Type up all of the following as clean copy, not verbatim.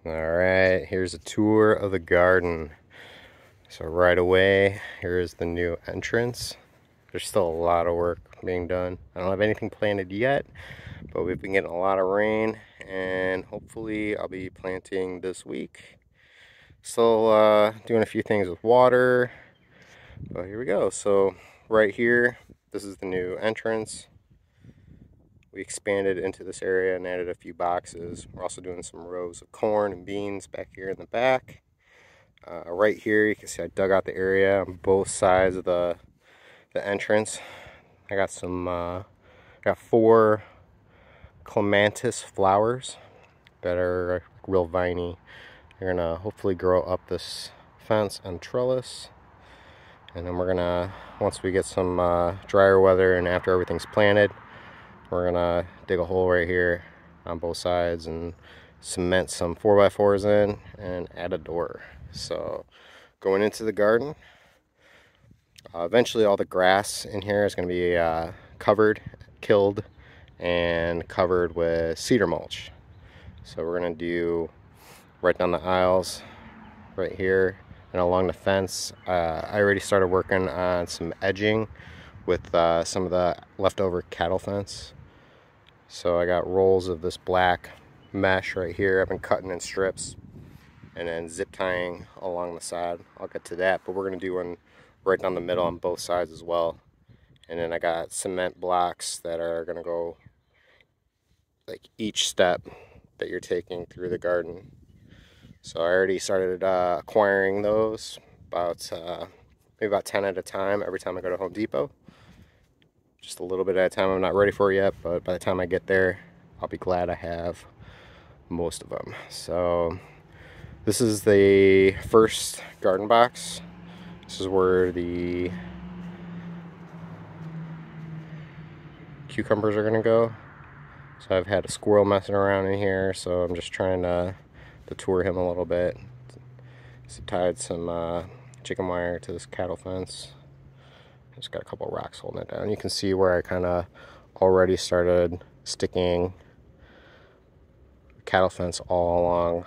Alright, here's a tour of the garden. So right away, here is the new entrance. There's still a lot of work being done. I don't have anything planted yet, but we've been getting a lot of rain, and hopefully I'll be planting this week. Still doing a few things with water, but here we go. So right here, this is the new entrance. We expanded into this area and added a few boxes. We're also doing some rows of corn and beans back here in the back. Right here, you can see I dug out the area on both sides of the entrance. I got got 4 clematis flowers that are real viney. They're gonna hopefully grow up this fence and trellis. And then we're gonna, once we get some drier weather and after everything's planted, we're gonna dig a hole right here on both sides and cement some 4x4s in and add a door. So going into the garden, eventually all the grass in here is going to be covered, killed, and covered with cedar mulch. So we're going to do right down the aisles right here and along the fence. I already started working on some edging with some of the leftover cattle fence. So I got rolls of this black mesh right here. I've been cutting in strips and then zip tying along the side. I'll get to that, but we're going to do one right down the middle on both sides as well. And then I got cement blocks that are going to go like each step that you're taking through the garden. So I already started acquiring those, maybe about 10 at a time every time I go to Home Depot. Just a little bit at a time. I'm not ready for it yet, but by the time I get there, I'll be glad I have most of them. So this is the first garden box. This is where the cucumbers are gonna go. So I've had a squirrel messing around in here, so I'm just trying to tour him a little bit. So tied some chicken wire to this cattle fence. Just got a couple rocks holding it down. You can see where I kind of already started sticking cattle fence all along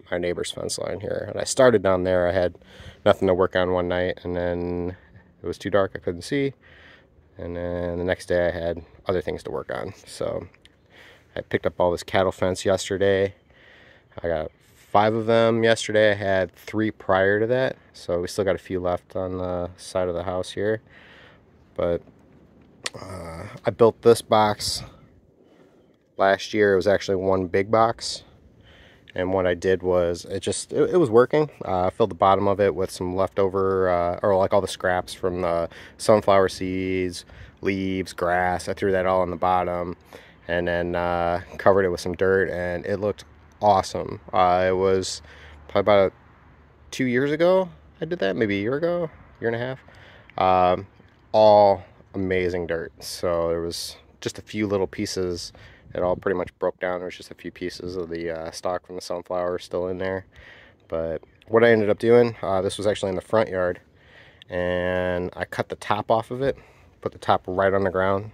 my neighbor's fence line here. And I started down there. I had nothing to work on one night, and then it was too dark, I couldn't see. And then the next day I had other things to work on. So I picked up all this cattle fence yesterday. I got 5 of them yesterday. I had 3 prior to that, so we still got a few left on the side of the house here. But I built this box last year. It was actually one big box, and what I did was it was working. I filled the bottom of it with some leftover or like all the scraps from the sunflower seeds, leaves, grass. I threw that all on the bottom and then covered it with some dirt, and it looked awesome. It was probably about 2 years ago I did that, maybe a year ago, year and a half. All amazing dirt. So there was just a few little pieces. It all pretty much broke down. There was just a few pieces of the stalk from the sunflower still in there. But what I ended up doing, this was actually in the front yard, and I cut the top off of it, put the top right on the ground,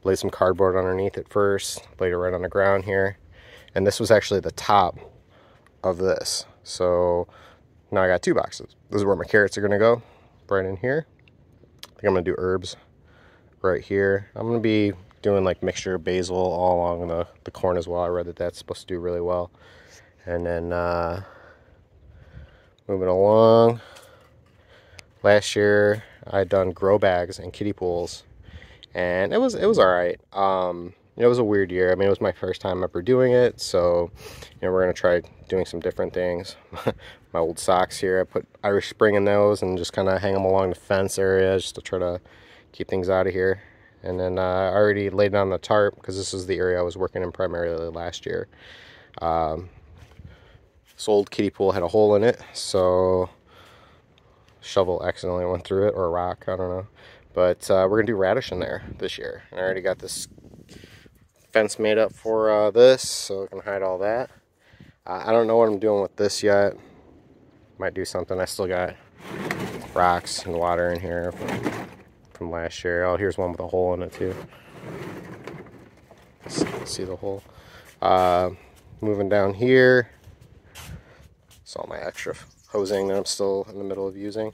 laid some cardboard underneath it first, laid it right on the ground here. And this was actually the top of this. So now I got 2 boxes. This is where my carrots are gonna go, right in here. I think I'm gonna do herbs right here. I'm gonna be doing like mixture of basil all along the corn as well. I read that that's supposed to do really well. And then moving along, last year I done grow bags and kiddie pools, and it was all right. It was a weird year. I mean, it was my first time ever doing it, so we're gonna try doing some different things. My old socks here, I put Irish Spring in those and just kind of hang them along the fence area just to try to keep things out of here. And then I already laid down the tarp because this is the area I was working in primarily last year. This old kiddie pool had a hole in it, so shovel accidentally went through it, or a rock, I don't know. But we're gonna do radish in there this year. And I already got this fence made up for this, so I can hide all that. I don't know what I'm doing with this yet. Might do something. I still got rocks and water in here from last year. Oh, here's one with a hole in it too. See the hole. moving down here. It's all my extra hosing that I'm still in the middle of using.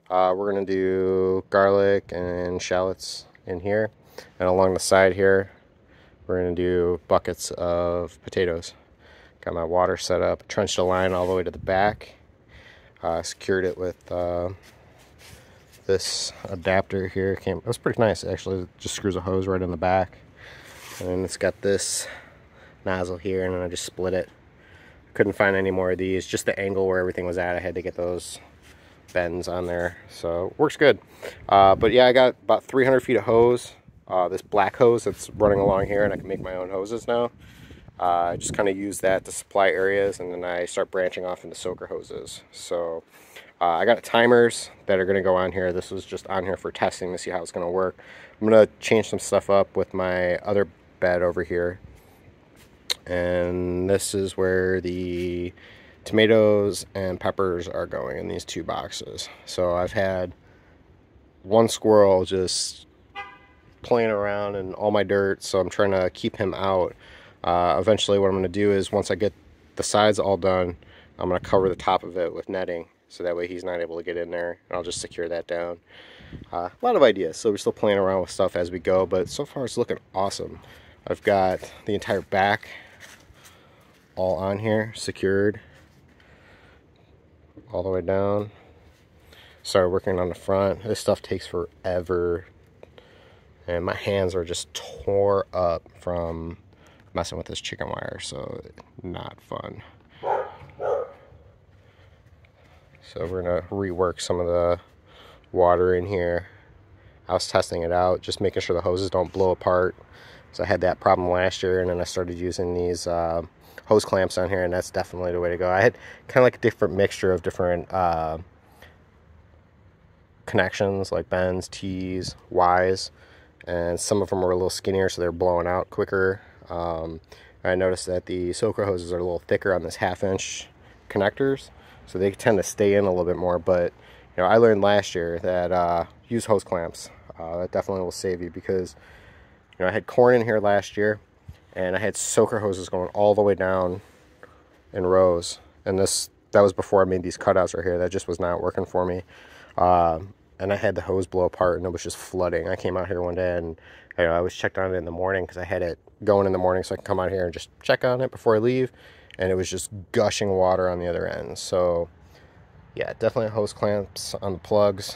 We're going to do garlic and shallots in here. And along the side here, we're going to do buckets of potatoes. Got my water set up, trenched a line all the way to the back. Secured it with this adapter here. It was pretty nice, actually. It just screws a hose right in the back. And then it's got this nozzle here, and then I just split it. Couldn't find any more of these. Just the angle where everything was at, I had to get those bends on there. So works good. But yeah, I got about 300 feet of hose. This black hose that's running along here, and I can make my own hoses now. I just kind of use that to supply areas, and then I start branching off into soaker hoses. So I got timers that are going to go on here. This was just on here for testing to see how it's going to work. I'm going to change some stuff up with my other bed over here. And this is where the tomatoes and peppers are going in these 2 boxes. So I've had one squirrel just playing around in all my dirt, so I'm trying to keep him out. Eventually what I'm going to do is, once I get the sides all done, I'm going to cover the top of it with netting, so that way he's not able to get in there, and I'll just secure that down. A lot of ideas, so we're still playing around with stuff as we go, but so far it's looking awesome. I've got the entire back all on here, secured all the way down. Started working on the front. This stuff takes forever, and my hands are just tore up from messing with this chicken wire, so not fun. So we're gonna rework some of the water in here. I was testing it out, just making sure the hoses don't blow apart. So I had that problem last year, and then I started using these hose clamps on here, and that's definitely the way to go. I had kind of like a different mixture of different connections, like bends, T's, Y's, and some of them were a little skinnier, so they're blowing out quicker. I noticed that the soaker hoses are a little thicker on this 1/2-inch connectors, so they tend to stay in a little bit more. But you know, I learned last year that use hose clamps. That definitely will save you, because you know, I had corn in here last year, and I had soaker hoses going all the way down in rows, and that was before I made these cutouts right here. That just was not working for me. And I had the hose blow apart, and it was just flooding. I came out here one day, and you know, I was checked on it in the morning, because I had it going in the morning so I can come out here and just check on it before I leave, and it was just gushing water on the other end. So yeah, definitely hose clamps on the plugs.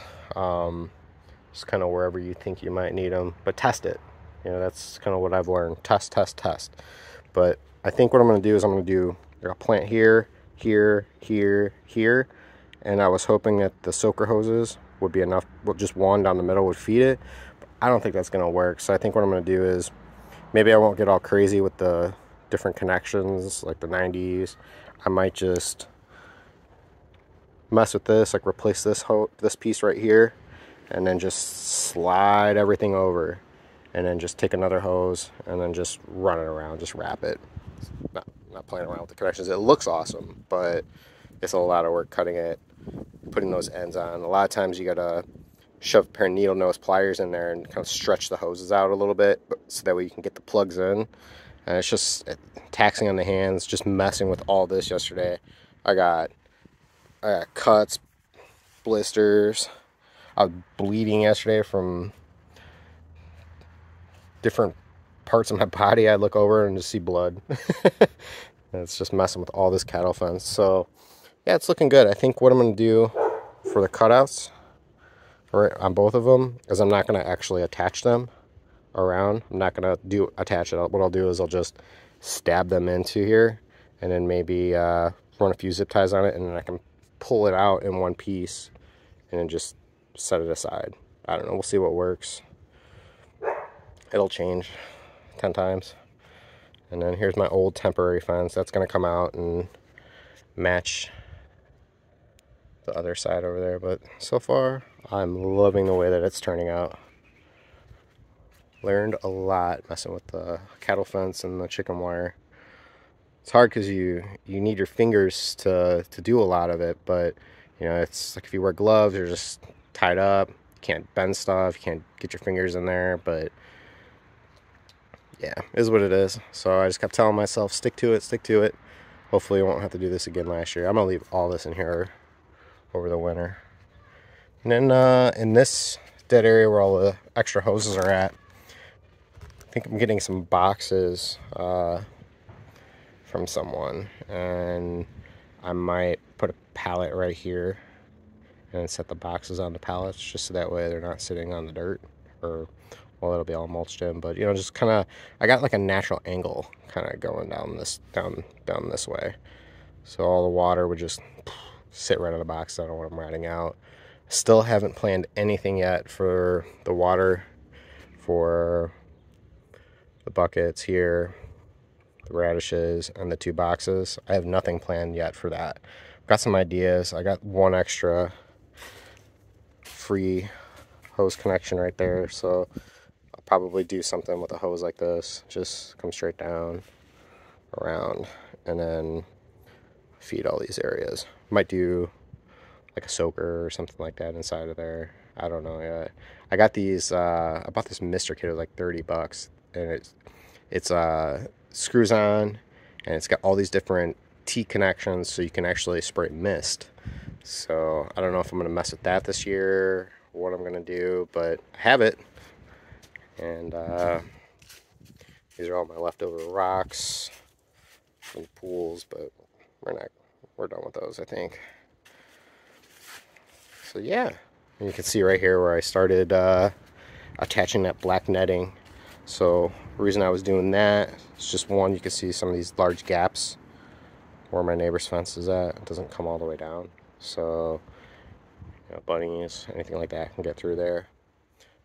Just kind of wherever you think you might need them, but test it. You know, that's kind of what I've learned. Test, test, test. But I think what I'm going to do is I'm going to do a plant here, here, here, here, and I was hoping that the soaker hoses would be enough, just one down the middle would feed it. But I don't think that's going to work. So I think what I'm going to do is, maybe I won't get all crazy with the different connections, like the 90s. I might just mess with this, like replace this piece right here, and then just slide everything over, and then just take another hose and then just run it around, just wrap it. Not playing around with the connections. It looks awesome, but it's a lot of work cutting it, putting those ends on. A lot of times you gotta shove a pair of needle nose pliers in there and kind of stretch the hoses out a little bit, so that way you can get the plugs in. And it's just taxing on the hands, just messing with all this yesterday. I got cuts, blisters. I was bleeding yesterday from different parts of my body. I look over and just see blood. And it's just messing with all this cattle fence. So yeah, it's looking good. I think what I'm going to do for the cutouts on both of them is I'm not going to actually attach them around. I'm not going to attach it. What I'll do is I'll just stab them into here, and then maybe run a few zip ties on it, and then I can pull it out in one piece and then just set it aside. I don't know. We'll see what works. It'll change 10 times. And then here's my old temporary fence. That's going to come out and match the other side over there. But so far, I'm loving the way that it's turning out. Learned a lot messing with the cattle fence and the chicken wire. It's hard because you need your fingers to do a lot of it. But, you know, it's like if you wear gloves, you're just tied up. You can't bend stuff. You can't get your fingers in there. But yeah, is what it is. So I just kept telling myself, stick to it, stick to it. Hopefully I won't have to do this again last year. I'm gonna leave all this in here over the winter. And then in this dead area where all the extra hoses are at, I think I'm getting some boxes from someone, and I might put a pallet right here and set the boxes on the pallets just so that way they're not sitting on the dirt, or well, it'll be all mulched in, but you know, just kind of, I got like a natural angle kind of going down this way, so all the water would just sit right on the box. I don't know what I'm riding out. Still haven't planned anything yet for the water for the buckets here, the radishes, and the 2 boxes. I have nothing planned yet for that. I've got some ideas. I got one extra free hose connection right there, so I'll probably do something with a hose like this. Just come straight down, around, and then feed all these areas. Might do like a soaker or something like that inside of there. I don't know yet. I got these, I bought this mister kit. It was like $30, and it's screws on, and it's got all these different T connections, so you can actually spray mist. So I don't know if I'm gonna mess with that this year, what I'm gonna do, but I have it. And these are all my leftover rocks from the pools, but we're done with those, I think. So yeah, and you can see right here where I started attaching that black netting. So the reason I was doing that is just, one, you can see some of these large gaps where my neighbor's fence is at. It doesn't come all the way down, so you know, bunnies, anything like that can get through there.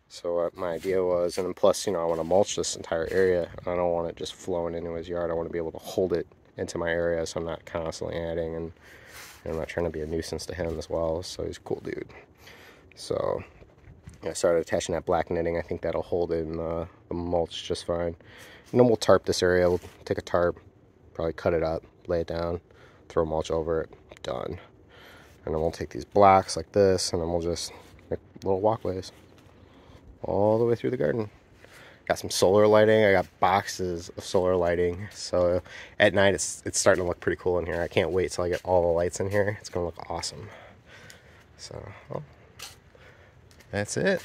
So my idea was, and then plus, you know, I want to mulch this entire area. I don't want it just flowing into his yard. I want to be able to hold it into my area, so I'm not constantly adding, and I'm not trying to be a nuisance to him as well. So he's a cool dude. So I started attaching that black netting. I think that'll hold in the mulch just fine. And then we'll tarp this area. We'll take a tarp, probably cut it up, lay it down, throw mulch over it, done. And then we'll take these blocks like this, and then we'll just make little walkways all the way through the garden. Got some solar lighting. I got boxes of solar lighting, so at night it's starting to look pretty cool in here. I can't wait till I get all the lights in here. It's gonna look awesome. So, well, that's it.